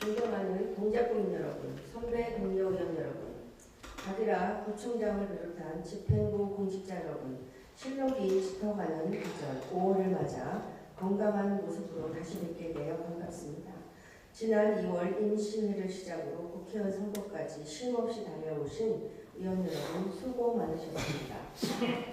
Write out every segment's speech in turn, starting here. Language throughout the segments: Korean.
존경하는 동작구민 여러분, 선배 동료 의원 여러분, 박일아 구청장을 비롯한 집행부 공직자 여러분, 실록이 짙어가는 계절 5월을 맞아 건강한 모습으로 다시 뵙게 되어 반갑습니다. 지난 2월 임시회를 시작으로 국회의원 선거까지 쉼없이 달려오신 의원 여러분 수고 많으셨습니다.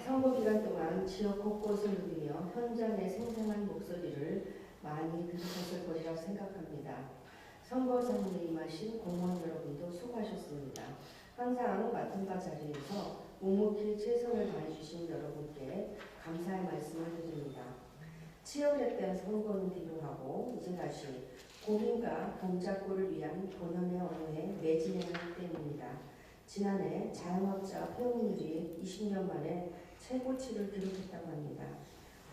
선거 기간 동안 지역 곳곳을 누비며 현장의 생생한 목소리를 많이 들으셨을 것이라 생각합니다. 선거 선거에 임하신 공무원 여러분도 수고하셨습니다. 항상 맡은 바 자리에서 묵묵히 최선을 다해주신 여러분께 감사의 말씀을 드립니다. 치열했던 선거는 뒤로하고 이제 다시 국민과 동작구를 위한 본연의 업무에 매진하기 때문입니다. 지난해 자영업자 폐업률이 20년 만에 최고치를 기록했다고 합니다.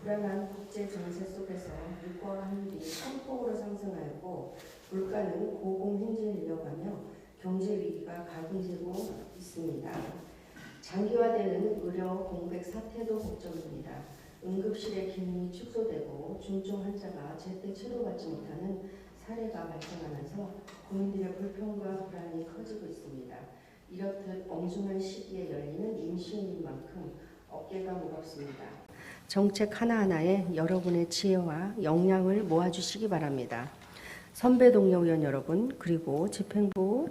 불안한 국제 정세 속에서 물가 환율이 상폭으로 상승하였고 물가는 고공행진을 이어가며 경제 위기가 가중되고 있습니다. 장기화되는 의료 공백 사태도 걱정입니다. 응급실의 기능이 축소되고 중증 환자가 제때 치료받지 못하는 사례가 발생하면서 국민들의 불평과 불안이 커지고 있습니다. 이렇듯 엄중한 시기에 열리는 임시회인 만큼 어깨가 무겁습니다. 정책 하나하나에 여러분의 지혜와 역량을 모아주시기 바랍니다. 선배 동료 의원 여러분, 그리고 집행부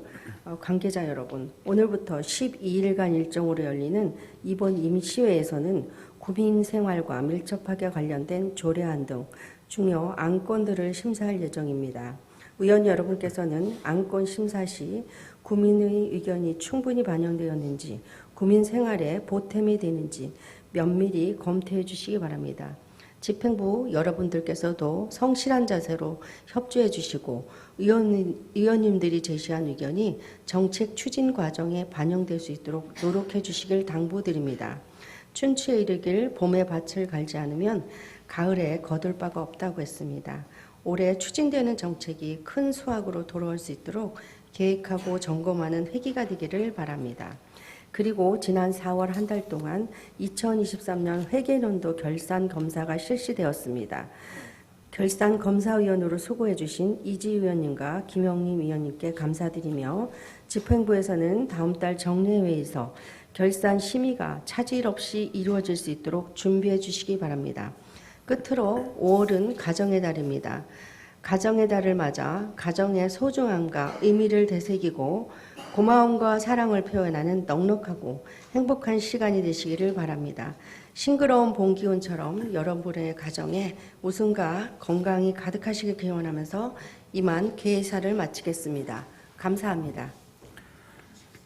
관계자 여러분, 오늘부터 12일간 일정으로 열리는 이번 임시회에서는 국민 생활과 밀접하게 관련된 조례안 등 중요 안건들을 심사할 예정입니다. 의원 여러분께서는 안건 심사 시 국민의 의견이 충분히 반영되었는지, 국민 생활에 보탬이 되는지 면밀히 검토해 주시기 바랍니다. 집행부 여러분들께서도 성실한 자세로 협조해 주시고 의원님들이 제시한 의견이 정책 추진 과정에 반영될 수 있도록 노력해 주시길 당부드립니다. 춘추에 이르길 봄에 밭을 갈지 않으면 가을에 거둘 바가 없다고 했습니다. 올해 추진되는 정책이 큰 수확으로 돌아올 수 있도록 계획하고 점검하는 회기가 되기를 바랍니다. 그리고 지난 4월 한 달 동안 2023년 회계연도 결산 검사가 실시되었습니다. 결산 검사위원으로 수고해 주신 이지 의원님과 김영림 의원님께 감사드리며 집행부에서는 다음 달 정례회에서 결산 심의가 차질 없이 이루어질 수 있도록 준비해 주시기 바랍니다. 끝으로 5월은 가정의 달입니다. 가정의 달을 맞아 가정의 소중함과 의미를 되새기고 고마움과 사랑을 표현하는 넉넉하고 행복한 시간이 되시기를 바랍니다. 싱그러운 봄 기운처럼 여러분의 가정에 웃음과 건강이 가득하시길 기원하면서 이만 개회사를 마치겠습니다. 감사합니다.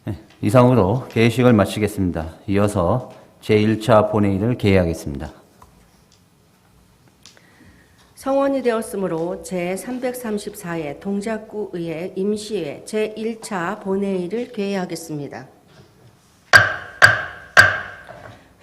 네, 이상으로 개회식을 마치겠습니다. 이어서 제1차 본회의를 개회하겠습니다. 성원이 되었으므로 제334회 동작구의회 임시회 제1차 본회의를 개회하겠습니다.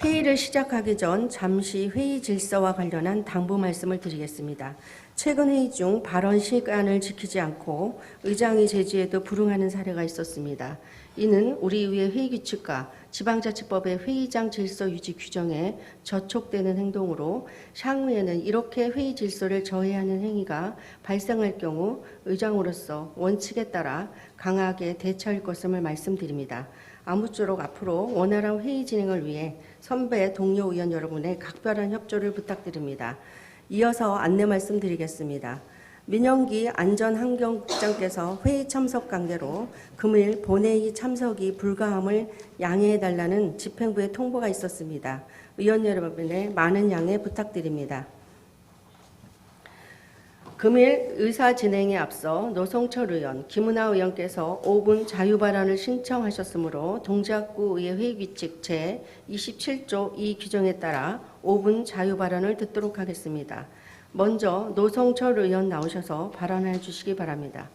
회의를 시작하기 전 잠시 회의 질서와 관련한 당부 말씀을 드리겠습니다. 최근 회의 중 발언 시간을 지키지 않고 의장이 제지에도 불응하는 사례가 있었습니다. 이는 우리 의회 회의 규칙과 지방자치법의 회의장 질서 유지 규정에 저촉되는 행동으로 향후에는 이렇게 회의 질서를 저해하는 행위가 발생할 경우 의장으로서 원칙에 따라 강하게 대처할 것임을 말씀드립니다. 아무쪼록 앞으로 원활한 회의 진행을 위해 선배 동료 의원 여러분의 각별한 협조를 부탁드립니다. 이어서 안내 말씀드리겠습니다. 민영기 안전환경국장께서 회의 참석 관계로 금일 본회의 참석이 불가함을 양해해달라는 집행부의 통보가 있었습니다. 의원 여러분의 많은 양해 부탁드립니다. 금일 의사 진행에 앞서 노성철 의원, 김은하 의원께서 5분 자유발언을 신청하셨으므로 동작구 의회 회의규칙 제27조 2 규정에 따라 5분 자유발언을 듣도록 하겠습니다. 먼저 노성철 의원 나오셔서 발언해 주시기 바랍니다.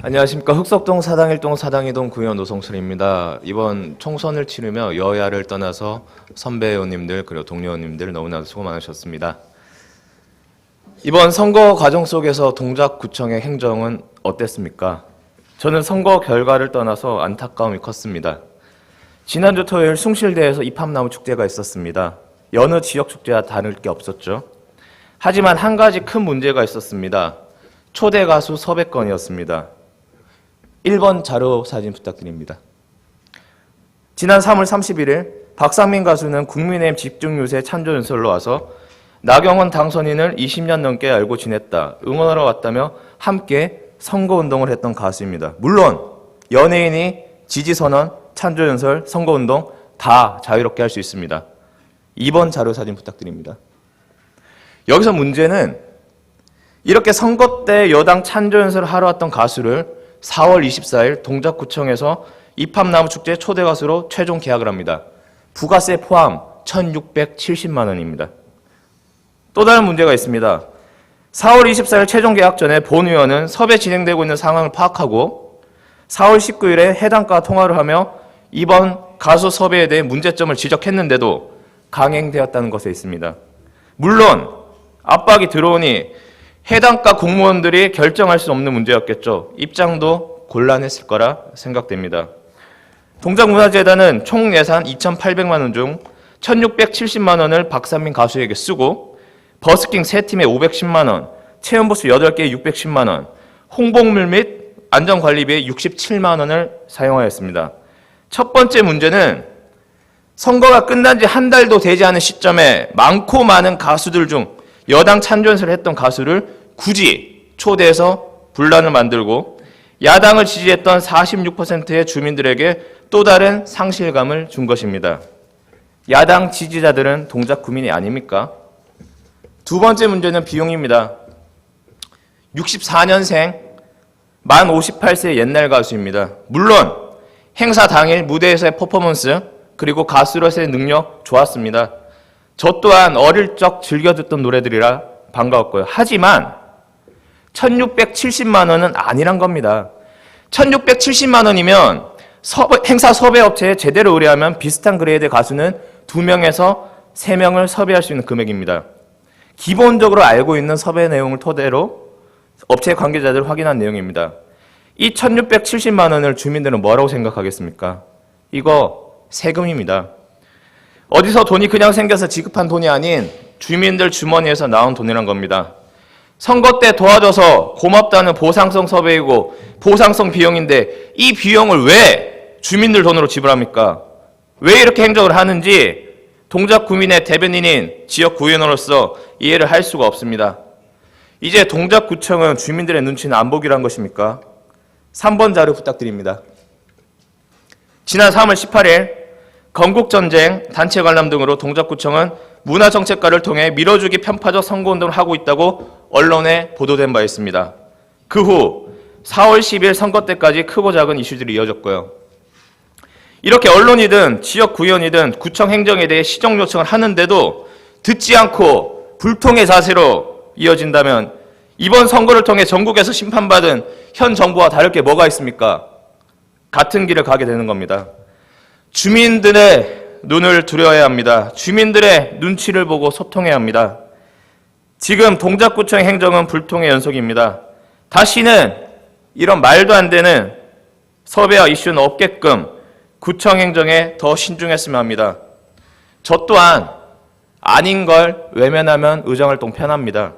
안녕하십니까. 흑석동 사당 1동 사당 2동 구의원 노성철입니다. 이번 총선을 치르며 여야를 떠나서 선배 의원님들 그리고 동료 의원님들 너무나도 수고 많으셨습니다. 이번 선거 과정 속에서 동작구청의 행정은 어땠습니까? 저는 선거 결과를 떠나서 안타까움이 컸습니다. 지난주 토요일 숭실대에서 입합나무 축제가 있었습니다. 여느 지역 축제와 다를 게 없었죠. 하지만 한 가지 큰 문제가 있었습니다. 초대 가수 섭외건이었습니다. 1번 자료 사진 부탁드립니다. 지난 3월 31일 박상민 가수는 국민의힘 집중유세 찬조 연설로 와서 나경원 당선인을 20년 넘게 알고 지냈다, 응원하러 왔다며 함께 선거운동을 했던 가수입니다. 물론 연예인이 지지선언, 찬조연설, 선거운동 다 자유롭게 할 수 있습니다. 2번 자료 사진 부탁드립니다. 여기서 문제는 이렇게 선거 때 여당 찬조연설을 하러 왔던 가수를 4월 24일 동작구청에서 입합나무 축제 초대 가수로 최종 계약을 합니다. 부가세 포함 1,670만 원입니다. 또 다른 문제가 있습니다. 4월 24일 최종 계약 전에 본 의원은 섭외 진행되고 있는 상황을 파악하고 4월 19일에 해당과 통화를 하며 이번 가수 섭외에 대해 문제점을 지적했는데도 강행되었다는 것에 있습니다. 물론 압박이 들어오니 해당과 공무원들이 결정할 수 없는 문제였겠죠. 입장도 곤란했을 거라 생각됩니다. 동작문화재단은 총 예산 2,800만 원 중 1,670만 원을 박상민 가수에게 쓰고 버스킹 3팀에 510만 원, 체험부스 8개에 610만 원, 홍보물 및 안전관리비에 67만 원을 사용하였습니다. 첫 번째 문제는 선거가 끝난 지 한 달도 되지 않은 시점에 많고 많은 가수들 중 여당 찬조연설을 했던 가수를 굳이 초대해서 분란을 만들고 야당을 지지했던 46%의 주민들에게 또 다른 상실감을 준 것입니다. 야당 지지자들은 동작 구민이 아닙니까? 두 번째 문제는 비용입니다. 64년생, 만 58세 옛날 가수입니다. 물론 행사 당일 무대에서의 퍼포먼스 그리고 가수로서의 능력 좋았습니다. 저 또한 어릴 적 즐겨 듣던 노래들이라 반가웠고요. 하지만 1,670만 원은 아니란 겁니다. 1,670만 원이면 행사 섭외업체에 제대로 의뢰하면 비슷한 그레이드 가수는 2명에서 3명을 섭외할 수 있는 금액입니다. 기본적으로 알고 있는 섭외 내용을 토대로 업체 관계자들 확인한 내용입니다. 이 1,670만 원을 주민들은 뭐라고 생각하겠습니까? 이거 세금입니다. 어디서 돈이 그냥 생겨서 지급한 돈이 아닌 주민들 주머니에서 나온 돈이란 겁니다. 선거 때 도와줘서 고맙다는 보상성 섭외이고 보상성 비용인데 이 비용을 왜 주민들 돈으로 지불합니까? 왜 이렇게 행정을 하는지 동작구민의 대변인인 지역구의원으로서 이해를 할 수가 없습니다. 이제 동작구청은 주민들의 눈치는 안 보기로 한 것입니까? 3번 자료 부탁드립니다. 지난 3월 18일 건국전쟁, 단체 관람 등으로 동작구청은 문화정책과를 통해 밀어주기 편파적 선거운동을 하고 있다고 언론에 보도된 바 있습니다. 그 후 4월 10일 선거 때까지 크고 작은 이슈들이 이어졌고요. 이렇게 언론이든 지역구의원이든 구청 행정에 대해 시정 요청을 하는데도 듣지 않고 불통의 자세로 이어진다면 이번 선거를 통해 전국에서 심판받은 현 정부와 다를 게 뭐가 있습니까? 같은 길을 가게 되는 겁니다. 주민들의 눈을 두려워해야 합니다. 주민들의 눈치를 보고 소통해야 합니다. 지금 동작구청 행정은 불통의 연속입니다. 다시는 이런 말도 안 되는 섭외와 이슈는 없게끔 구청 행정에 더 신중했으면 합니다. 저 또한 아닌 걸 외면하면 의정활동 편합니다.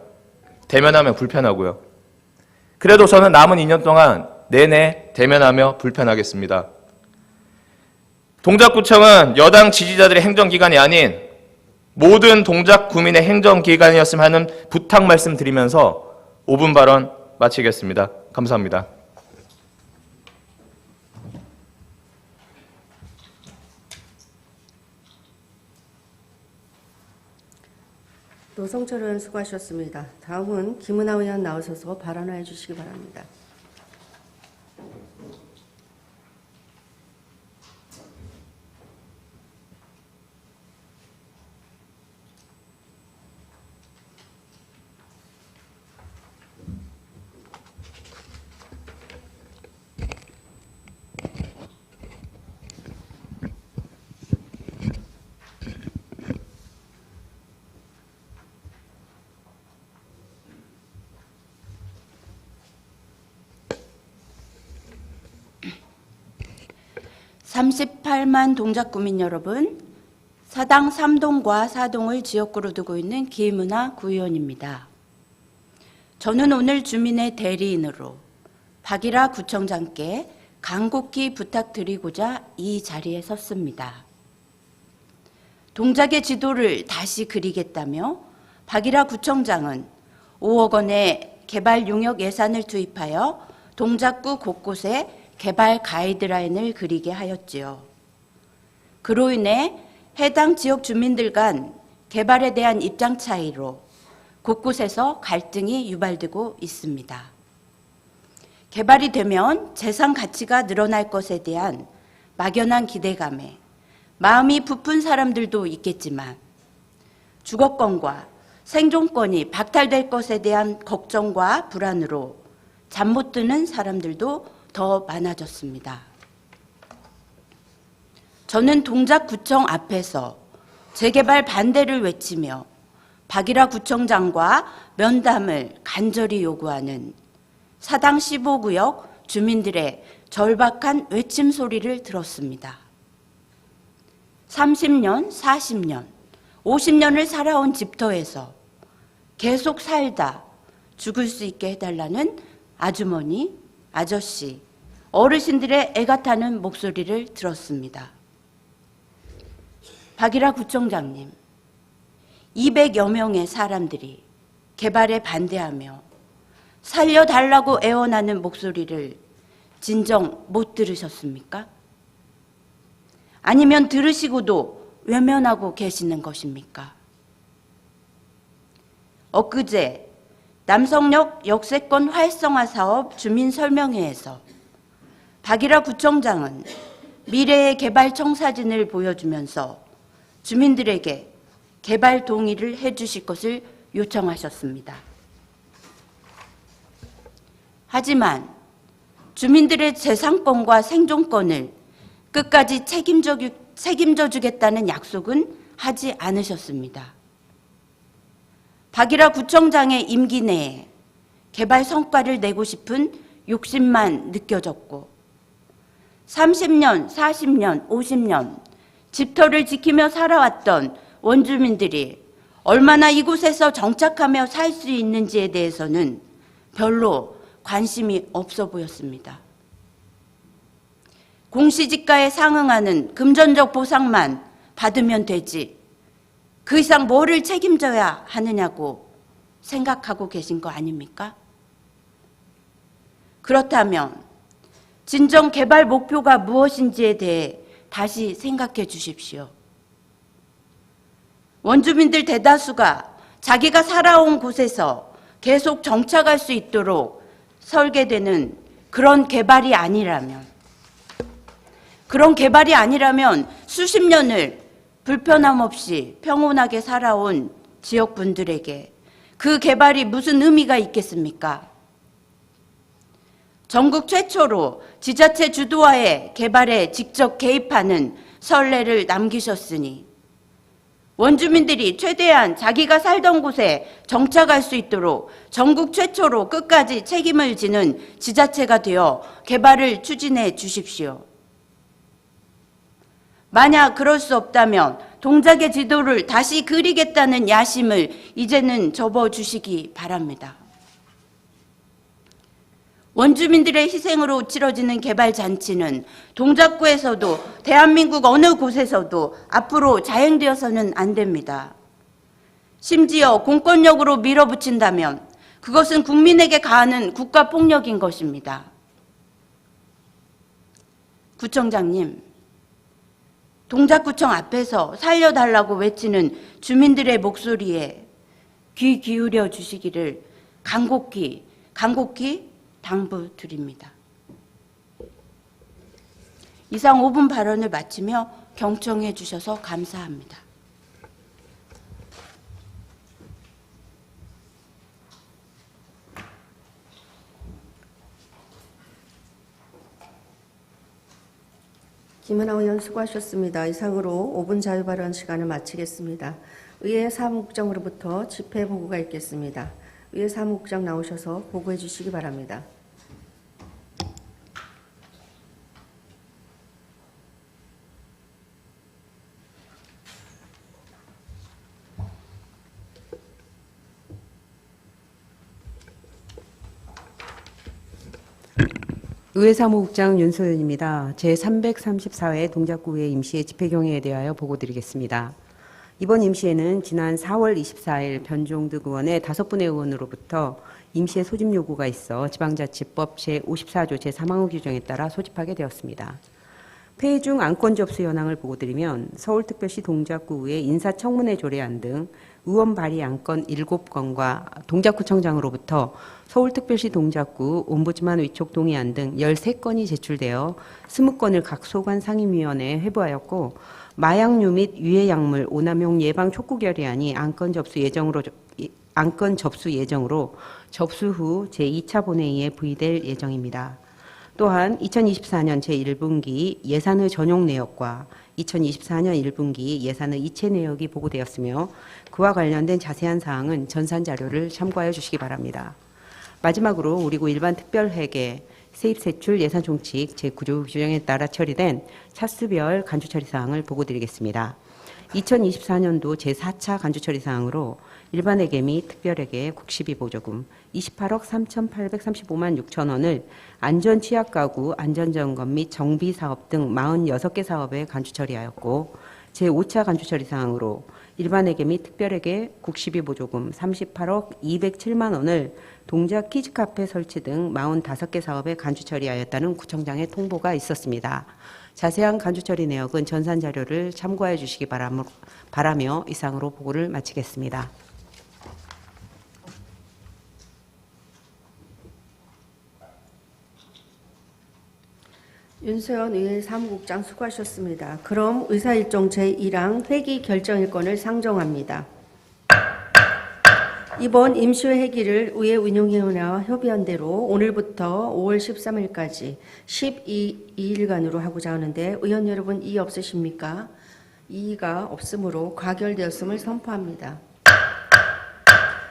대면하면 불편하고요. 그래도 저는 남은 2년 동안 내내 대면하며 불편하겠습니다. 동작구청은 여당 지지자들의 행정기관이 아닌 모든 동작구민의 행정기관이었으면 하는 부탁 말씀드리면서 5분 발언 마치겠습니다. 감사합니다. 노성철 의원 수고하셨습니다. 다음은 김은하 의원 나오셔서 발언해 주시기 바랍니다. 38만 동작구민 여러분, 사당 3동과 4동을 지역구로 두고 있는 김은하 구의원입니다. 저는 오늘 주민의 대리인으로 박일하 구청장께 간곡히 부탁드리고자 이 자리에 섰습니다. 동작의 지도를 다시 그리겠다며 박일하 구청장은 5억 원의 개발 용역 예산을 투입하여 동작구 곳곳에 개발 가이드라인을 그리게 하였지요. 그로 인해 해당 지역 주민들 간 개발에 대한 입장 차이로 곳곳에서 갈등이 유발되고 있습니다. 개발이 되면 재산 가치가 늘어날 것에 대한 막연한 기대감에 마음이 부푼 사람들도 있겠지만 주거권과 생존권이 박탈될 것에 대한 걱정과 불안으로 잠 못 드는 사람들도 더 많아졌습니다. 저는 동작구청 앞에서 재개발 반대를 외치며 박일하 구청장과 면담을 간절히 요구하는 사당 15구역 주민들의 절박한 외침 소리를 들었습니다. 30년, 40년, 50년을 살아온 집터에서 계속 살다 죽을 수 있게 해달라는 아주머니, 아저씨, 어르신들의 애가 타는 목소리를 들었습니다. 박일하 구청장님, 200여 명의 사람들이 개발에 반대하며 살려달라고 애원하는 목소리를 진정 못 들으셨습니까? 아니면 들으시고도 외면하고 계시는 것입니까? 엊그제 남성역 역세권 활성화 사업 주민 설명회에서 박일하 구청장은 미래의 개발 청사진을 보여주면서 주민들에게 개발 동의를 해주실 것을 요청하셨습니다. 하지만 주민들의 재산권과 생존권을 끝까지 책임져 주겠다는 약속은 하지 않으셨습니다. 박일하 구청장의 임기 내에 개발 성과를 내고 싶은 욕심만 느껴졌고 30년, 40년, 50년 집터를 지키며 살아왔던 원주민들이 얼마나 이곳에서 정착하며 살 수 있는지에 대해서는 별로 관심이 없어 보였습니다. 공시지가에 상응하는 금전적 보상만 받으면 되지 그 이상 뭐를 책임져야 하느냐고 생각하고 계신 거 아닙니까? 그렇다면 진정 개발 목표가 무엇인지에 대해 다시 생각해 주십시오. 원주민들 대다수가 자기가 살아온 곳에서 계속 정착할 수 있도록 설계되는 그런 개발이 아니라면 수십 년을 불편함 없이 평온하게 살아온 지역분들에게 그 개발이 무슨 의미가 있겠습니까? 전국 최초로 지자체 주도하에 개발에 직접 개입하는 선례를 남기셨으니 원주민들이 최대한 자기가 살던 곳에 정착할 수 있도록 전국 최초로 끝까지 책임을 지는 지자체가 되어 개발을 추진해 주십시오. 만약 그럴 수 없다면 동작의 지도를 다시 그리겠다는 야심을 이제는 접어주시기 바랍니다. 원주민들의 희생으로 치러지는 개발잔치는 동작구에서도 대한민국 어느 곳에서도 앞으로 자행되어서는 안 됩니다. 심지어 공권력으로 밀어붙인다면 그것은 국민에게 가하는 국가폭력인 것입니다. 구청장님, 동작구청 앞에서 살려달라고 외치는 주민들의 목소리에 귀 기울여 주시기를 간곡히 당부드립니다. 이상 5분 발언을 마치며 경청해 주셔서 감사합니다. 김은하 의원 수고하셨습니다. 이상으로 5분 자유발언 시간을 마치겠습니다. 의회 사무국장으로부터 집회 보고가 있겠습니다. 의회 사무국장 나오셔서 보고해 주시기 바랍니다. 의회 사무국장 윤소연입니다. 제334회 동작구의회 임시회 집회경위에 대하여 보고드리겠습니다. 이번 임시회는 지난 4월 24일 변종득 의원의 5분의 의원으로부터 임시회 소집 요구가 있어 지방자치법 제54조 제3항의 규정에 따라 소집하게 되었습니다. 폐의 중 안건 접수 현황을 보고드리면 서울특별시 동작구의회 인사청문회 조례안 등 의원 발의 안건 7건과 동작구청장으로부터 서울특별시 동작구 옴부ds만 위촉 동의안 등 13건이 제출되어 20건을 각 소관 상임위원회에 회부하였고 마약류 및 유해약물 오남용 예방 촉구 결의안이 안건 접수 예정으로 접수 후 제2차 본회의에 부의될 예정입니다. 또한 2024년 제1분기 예산의 전용 내역과 2024년 1분기 예산의 이체 내역이 보고되었으며 그와 관련된 자세한 사항은 전산 자료를 참고하여 주시기 바랍니다. 마지막으로 우리구 일반 특별회계 세입세출 예산 총칙 제9조 규정에 따라 처리된 차수별 간주처리 사항을 보고드리겠습니다. 2024년도 제4차 간주처리 사항으로 일반회계 및 특별회계 국시비보조금 28억 3,835만 6천 원을 안전취약가구 안전점검 및 정비사업 등 46개 사업에 간주처리하였고 제5차 간주처리 사항으로 일반회계 및 특별회계 국시비보조금 38억 207만 원을 동작 키즈카페 설치 등 45개 사업에 간주처리하였다는 구청장의 통보가 있었습니다. 자세한 간주처리 내역은 전산 자료를 참고해 주시기 바라며 이상으로 보고를 마치겠습니다. 윤소연 의회 사무국장 수고하셨습니다. 그럼 의사일정 제1항 회기 결정일권을 상정합니다. 이번 임시회 회기를 의회 운영위원회와 협의한 대로 오늘부터 5월 13일까지 12일간으로 하고자 하는데 의원 여러분 이의 없으십니까? 이의가 없으므로 가결되었음을 선포합니다.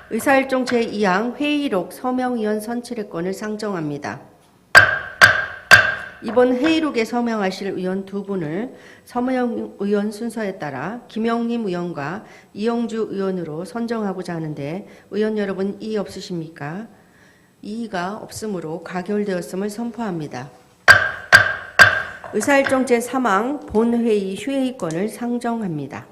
의사일정 제2항 회의록 서명위원 선출의권을 상정합니다. 이번 회의록에 서명하실 의원 2분을 서명 의원 순서에 따라 김영림 의원과 이영주 의원으로 선정하고자 하는데 의원 여러분 이의 없으십니까? 이의가 없으므로 가결되었음을 선포합니다. 의사일정 제3항 본회의 휴회의권을 상정합니다.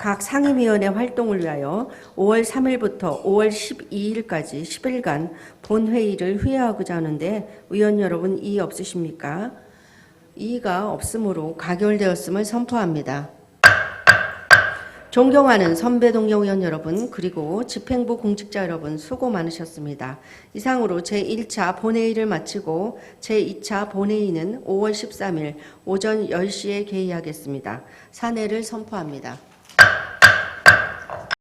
각 상임위원회 활동을 위하여 5월 3일부터 5월 12일까지 10일간 본회의를 휴회하고자 하는데 의원 여러분 이의 없으십니까? 이의가 없으므로 가결되었음을 선포합니다. 존경하는 선배 동료 의원 여러분 그리고 집행부 공직자 여러분 수고 많으셨습니다. 이상으로 제1차 본회의를 마치고 제2차 본회의는 5월 13일 오전 10시에 개의하겠습니다. 사내를 선포합니다.